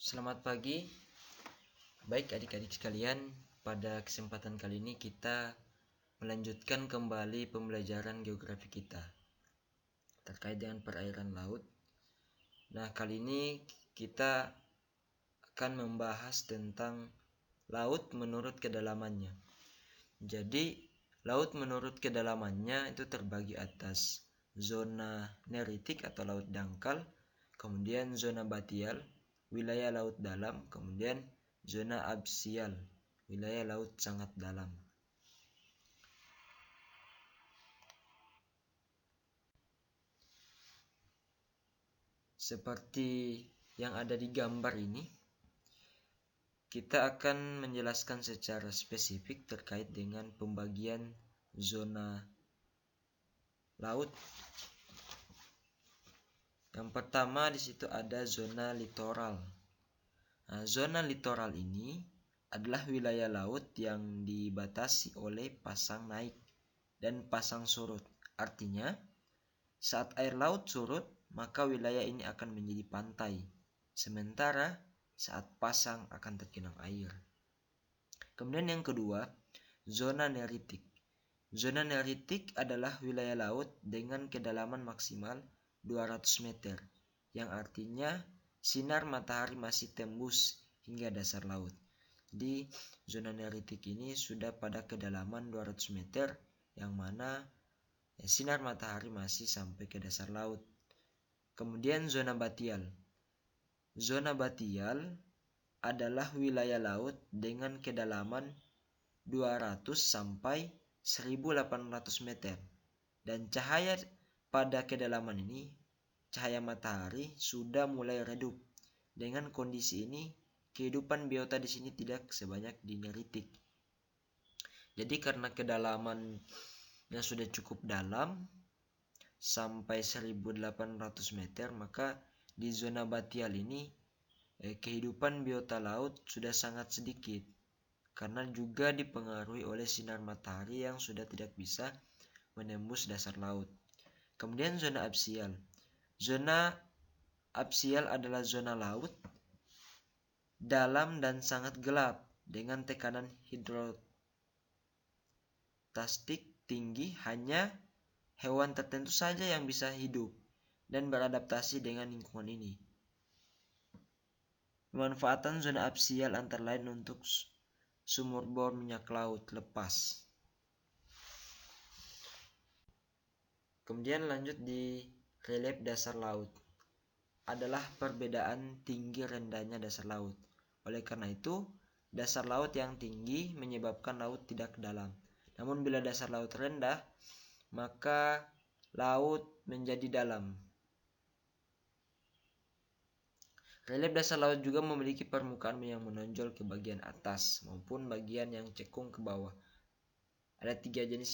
Selamat pagi, baik adik-adik sekalian. Pada kesempatan kali ini kita melanjutkan kembali pembelajaran geografi kita terkait dengan perairan laut. Nah, kali ini kita akan membahas tentang laut menurut kedalamannya. Jadi, laut menurut kedalamannya itu terbagi atas zona neritik atau laut dangkal, kemudian zona batial, wilayah laut dalam, kemudian zona absial, wilayah laut sangat dalam. Seperti yang ada di gambar ini, kita akan menjelaskan secara spesifik terkait dengan pembagian zona laut. Yang pertama di situ ada zona litoral. Nah, zona litoral ini adalah wilayah laut yang dibatasi oleh pasang naik dan pasang surut. Artinya, saat air laut surut, maka wilayah ini akan menjadi pantai. Sementara saat pasang akan tergenang air. Kemudian yang kedua, zona neritik. Zona neritik adalah wilayah laut dengan kedalaman maksimal 200 meter, yang artinya sinar matahari masih tembus hingga dasar laut. Di zona neritik ini sudah pada kedalaman 200 meter, yang mana sinar matahari masih sampai ke dasar laut. Kemudian zona batial. Zona batial adalah wilayah laut dengan kedalaman 200 sampai 1800 meter. Dan cahaya pada kedalaman ini, cahaya matahari sudah mulai redup. Dengan kondisi ini, kehidupan biota di sini tidak sebanyak di neritik. Jadi karena kedalaman yang sudah cukup dalam sampai 1800 meter, maka di zona batial ini kehidupan biota laut sudah sangat sedikit karena juga dipengaruhi oleh sinar matahari yang sudah tidak bisa menembus dasar laut. Kemudian zona absial. Zona absial adalah zona laut dalam dan sangat gelap dengan tekanan hidrostatik tinggi. Hanya hewan tertentu saja yang bisa hidup dan beradaptasi dengan lingkungan ini. Pemanfaatan zona absial antara lain untuk sumur bor minyak laut lepas. Kemudian lanjut di relief dasar laut. Adalah perbedaan tinggi rendahnya dasar laut. Oleh karena itu, dasar laut yang tinggi menyebabkan laut tidak dalam. Namun bila dasar laut rendah, maka laut menjadi dalam. Relief dasar laut juga memiliki permukaan yang menonjol ke bagian atas maupun bagian yang cekung ke bawah. Ada 3 jenis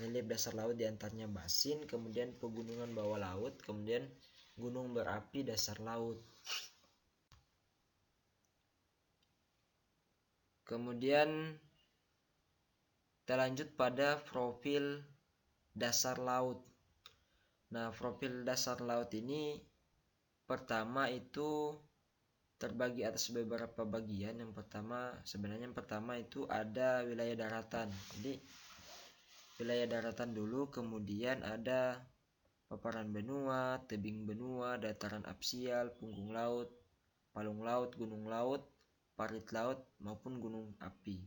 relief dasar laut, diantaranya basin, kemudian pegunungan bawah laut, kemudian gunung berapi dasar laut. Kemudian kita lanjut pada profil dasar laut. Nah, profil dasar laut ini pertama itu terbagi atas beberapa bagian. Yang pertama itu ada wilayah daratan. Jadi wilayah daratan dulu, kemudian ada paparan benua, tebing benua, dataran absial, punggung laut, palung laut, gunung laut, parit laut maupun gunung api.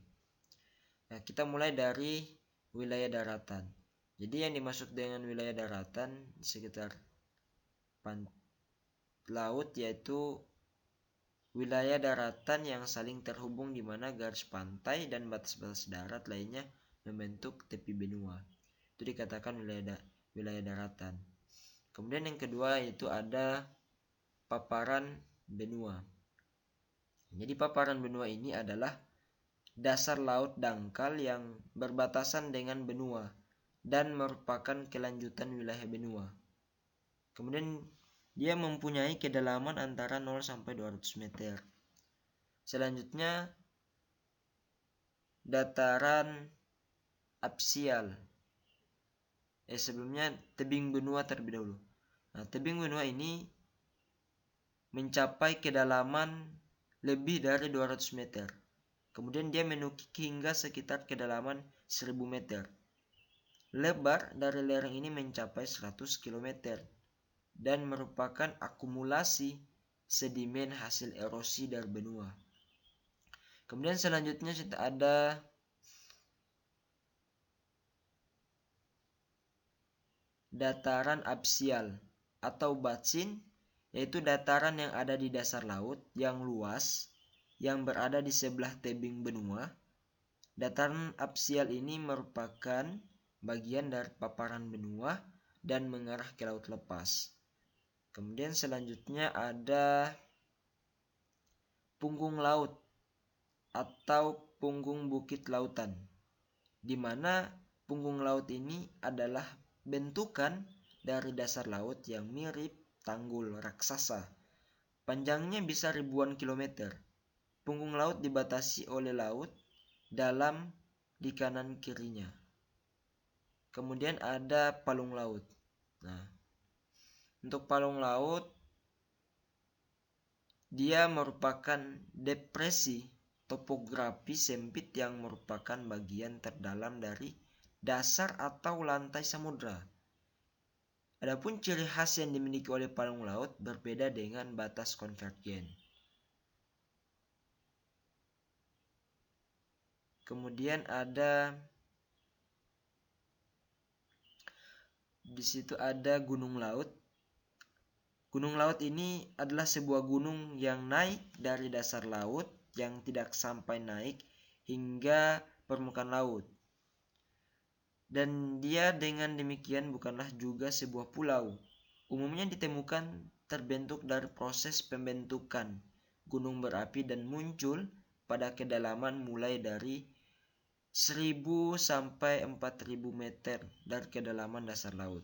Nah, kita mulai dari wilayah daratan. Jadi yang dimaksud dengan wilayah daratan sekitar laut yaitu wilayah daratan yang saling terhubung di mana garis pantai dan batas-batas darat lainnya membentuk tepi benua. Itu dikatakan wilayah daratan. Kemudian yang kedua itu ada paparan benua. Jadi paparan benua ini adalah dasar laut dangkal yang berbatasan dengan benua dan merupakan kelanjutan wilayah benua. Kemudian dia mempunyai kedalaman antara 0 sampai 200 meter. Selanjutnya dataran absial. Sebelumnya tebing benua terlebih dahulu. Nah, tebing benua ini mencapai kedalaman lebih dari 200 meter. Kemudian dia menukik hingga sekitar kedalaman 1000 meter. Lebar dari lereng ini mencapai 100 km dan merupakan akumulasi sedimen hasil erosi dari benua. Kemudian selanjutnya kita ada dataran aksial atau batsin, yaitu dataran yang ada di dasar laut yang luas yang berada di sebelah tebing benua. Dataran aksial ini merupakan bagian dari paparan benua dan mengarah ke laut lepas. Kemudian selanjutnya ada punggung laut atau punggung bukit lautan, di mana punggung laut ini adalah bentukan dari dasar laut yang mirip tanggul raksasa. Panjangnya bisa ribuan kilometer. Punggung laut dibatasi oleh laut dalam di kanan kirinya. Kemudian ada palung laut. Nah, untuk palung laut, dia merupakan depresi topografi sempit yang merupakan bagian terdalam dari dasar atau lantai samudra. Adapun ciri khas yang dimiliki oleh palung laut berbeda dengan batas konvergen. Kemudian di situ ada gunung laut. Gunung laut ini adalah sebuah gunung yang naik dari dasar laut yang tidak sampai naik hingga permukaan laut. Dan dia dengan demikian bukanlah juga sebuah pulau. Umumnya ditemukan terbentuk dari proses pembentukan gunung berapi dan muncul pada kedalaman mulai dari 1000 sampai 4000 meter dari kedalaman dasar laut.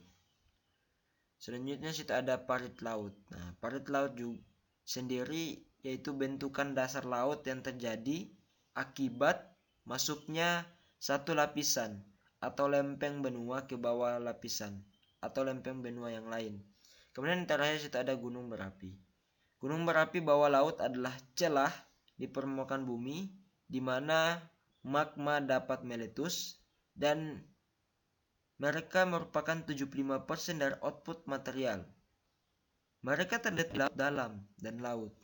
Selanjutnya kita ada parit laut. Nah, parit laut juga sendiri yaitu bentukan dasar laut yang terjadi akibat masuknya satu lapisan atau lempeng benua ke bawah lapisan atau lempeng benua yang lain. Kemudian terakhir kita ada gunung berapi. Gunung berapi bawah laut adalah celah di permukaan bumi di mana magma dapat meletus dan mereka merupakan 75% dari output material. Mereka terletak di laut dalam dan laut.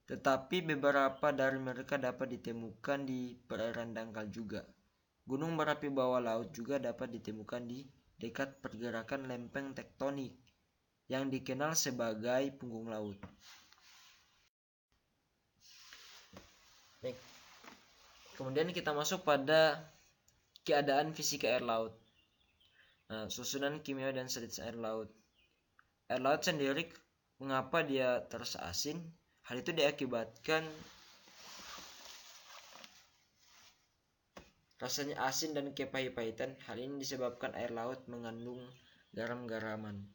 Tetapi beberapa dari mereka dapat ditemukan di perairan dangkal juga. Gunung berapi bawah laut juga dapat ditemukan di dekat pergerakan lempeng tektonik yang dikenal sebagai punggung laut. Baik. Kemudian kita masuk pada keadaan fisika air laut. Nah, susunan kimia dan sintesis air laut. Air laut sendiri, mengapa dia terasa asin? Hal itu diakibatkan rasanya asin dan kepahit-pahitan. Hal ini disebabkan air laut mengandung garam-garaman.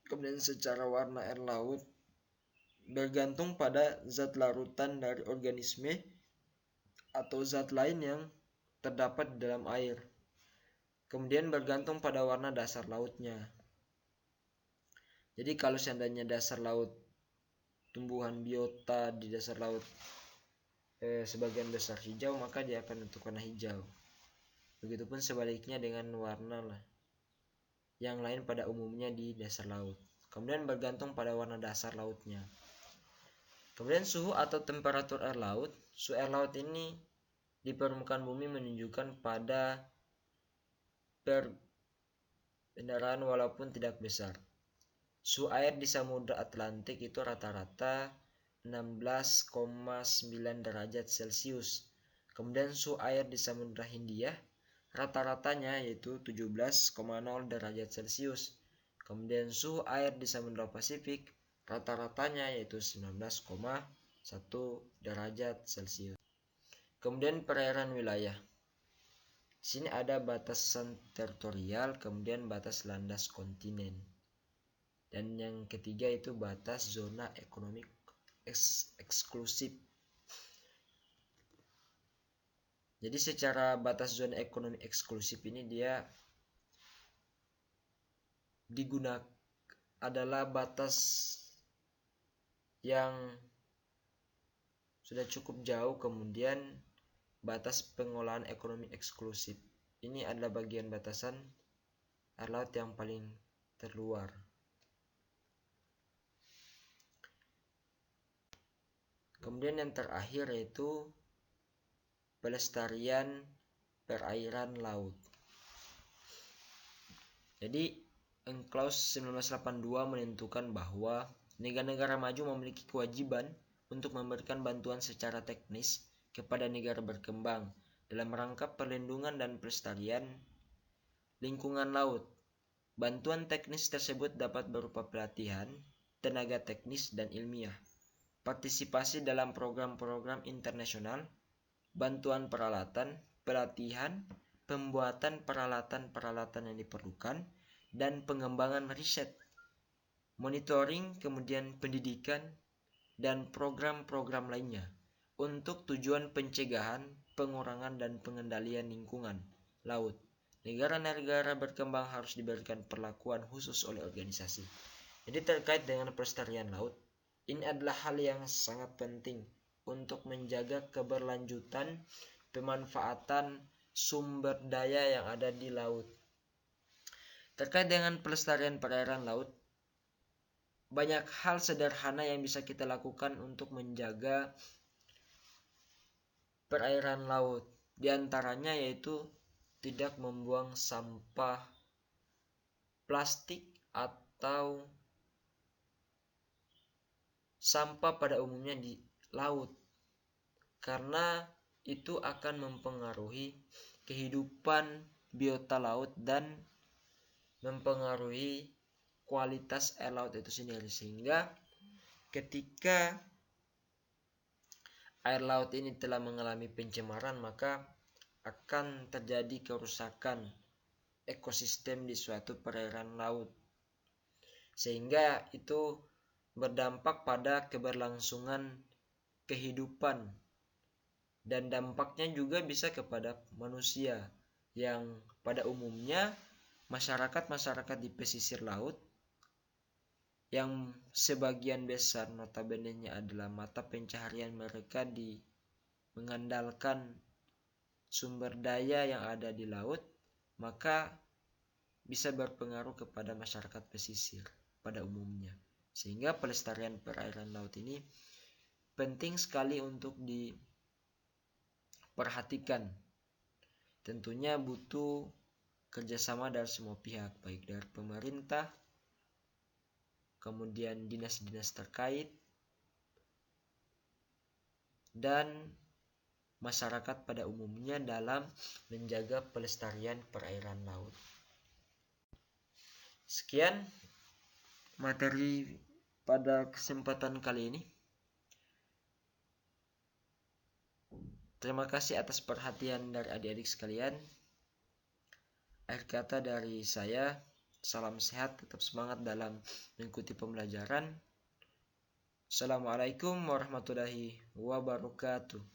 Kemudian secara warna air laut bergantung pada zat larutan dari organisme atau zat lain yang terdapat di dalam air. Kemudian bergantung pada warna dasar lautnya. Jadi kalau seandainya dasar laut, tumbuhan biota di dasar laut sebagian besar hijau, maka dia akan bentuk warna hijau. Begitupun sebaliknya dengan warna yang lain pada umumnya di dasar laut. Kemudian bergantung pada warna dasar lautnya. Kemudian suhu atau temperatur air laut. Suhu air laut ini di permukaan bumi menunjukkan pada perbedaan walaupun tidak besar. Suhu air di Samudra Atlantik itu rata-rata 16,9 derajat Celcius. Kemudian suhu air di Samudra Hindia rata-ratanya yaitu 17,0 derajat Celcius. Kemudian suhu air di Samudra Pasifik rata-ratanya yaitu 19,1 derajat Celcius. Kemudian perairan wilayah. Di sini ada batasan teritorial, kemudian batas landas kontinen. Dan yang ketiga itu batas zona ekonomi eksklusif. Jadi secara batas zona ekonomi eksklusif ini dia digunakan adalah batas yang sudah cukup jauh, kemudian batas pengolahan ekonomi eksklusif. Ini adalah bagian batasan air laut yang paling terluar. Kemudian yang terakhir yaitu pelestarian perairan laut. Jadi UNCLOS 1982 menentukan bahwa negara-negara maju memiliki kewajiban untuk memberikan bantuan secara teknis kepada negara berkembang dalam rangka perlindungan dan pelestarian lingkungan laut. Bantuan teknis tersebut dapat berupa pelatihan, tenaga teknis dan ilmiah, partisipasi dalam program-program internasional, bantuan peralatan, pelatihan, pembuatan peralatan-peralatan yang diperlukan, dan pengembangan riset, monitoring, kemudian pendidikan, dan program-program lainnya untuk tujuan pencegahan, pengurangan, dan pengendalian lingkungan laut. Negara-negara berkembang harus diberikan perlakuan khusus oleh organisasi. Jadi terkait dengan pelestarian laut, ini adalah hal yang sangat penting untuk menjaga keberlanjutan pemanfaatan sumber daya yang ada di laut. Terkait dengan pelestarian perairan laut, banyak hal sederhana yang bisa kita lakukan untuk menjaga perairan laut. Di antaranya yaitu tidak membuang sampah plastik atau sampah pada umumnya di laut, karena itu akan mempengaruhi kehidupan biota laut dan mempengaruhi kualitas air laut itu sendiri, sehingga ketika air laut ini telah mengalami pencemaran, maka akan terjadi kerusakan ekosistem di suatu perairan laut, sehingga itu berdampak pada keberlangsungan kehidupan dan dampaknya juga bisa kepada manusia yang pada umumnya masyarakat di pesisir laut yang sebagian besar notabene-nya adalah mata pencaharian mereka di mengandalkan sumber daya yang ada di laut, maka bisa berpengaruh kepada masyarakat pesisir pada umumnya. Sehingga pelestarian perairan laut ini penting sekali untuk diperhatikan. Tentunya butuh kerjasama dari semua pihak, baik dari pemerintah, kemudian dinas-dinas terkait, dan masyarakat pada umumnya dalam menjaga pelestarian perairan laut. Sekian materi pada kesempatan kali ini. Terima kasih atas perhatian dari adik-adik sekalian. Akhir kata dari saya, salam sehat, tetap semangat dalam mengikuti pembelajaran. Assalamualaikum warahmatullahi wabarakatuh.